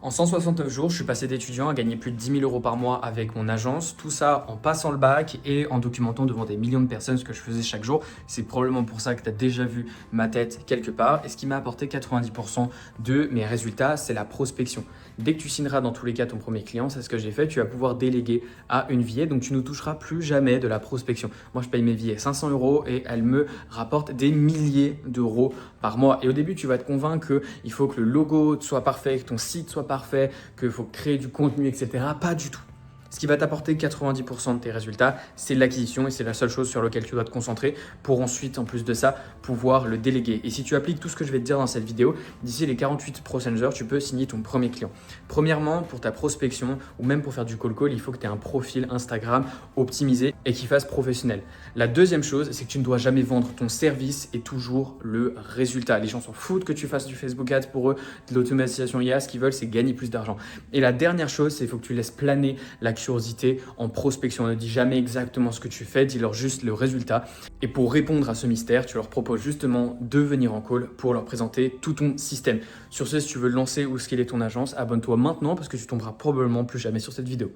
En 169 jours, je suis passé d'étudiant à gagner plus de 10 000 euros par mois avec mon agence. Tout ça en passant le bac et en documentant devant des millions de personnes ce que je faisais chaque jour. C'est probablement pour ça que tu as déjà vu ma tête quelque part. Et ce qui m'a apporté 90% de mes résultats, c'est la prospection. Dès que tu signeras dans tous les cas ton premier client, c'est ce que j'ai fait, tu vas pouvoir déléguer à une VA. Donc tu ne toucheras plus jamais de la prospection. Moi, je paye mes VA 500 euros et elles me rapportent des milliers d'euros par mois. Et au début, tu vas te convaincre qu'il faut que le logo soit parfait, que ton site soit parfait, qu'il faut créer du contenu, etc. Pas du tout. Ce qui va t'apporter 90% de tes résultats, c'est l'acquisition et c'est la seule chose sur laquelle tu dois te concentrer pour ensuite, en plus de ça, pouvoir le déléguer. Et si tu appliques tout ce que je vais te dire dans cette vidéo, d'ici les 48 prochaines heures, tu peux signer ton premier client. Premièrement, pour ta prospection ou même pour faire du call call, il faut que tu aies un profil Instagram optimisé et qui fasse professionnel. La deuxième chose, c'est que tu ne dois jamais vendre ton service et toujours le résultat. Les gens s'en foutent que tu fasses du Facebook Ads pour eux, de l'automatisation IA, ce qu'ils veulent, c'est gagner plus d'argent. Et la dernière chose, c'est qu'il faut que tu laisses planer la curiosité en prospection. Ne dis jamais exactement ce que tu fais, dis-leur juste le résultat. Et pour répondre à ce mystère, tu leur proposes justement de venir en call pour leur présenter tout ton système. Sur ce, si tu veux lancer ou scaler ton agence, abonne-toi maintenant parce que tu tomberas probablement plus jamais sur cette vidéo.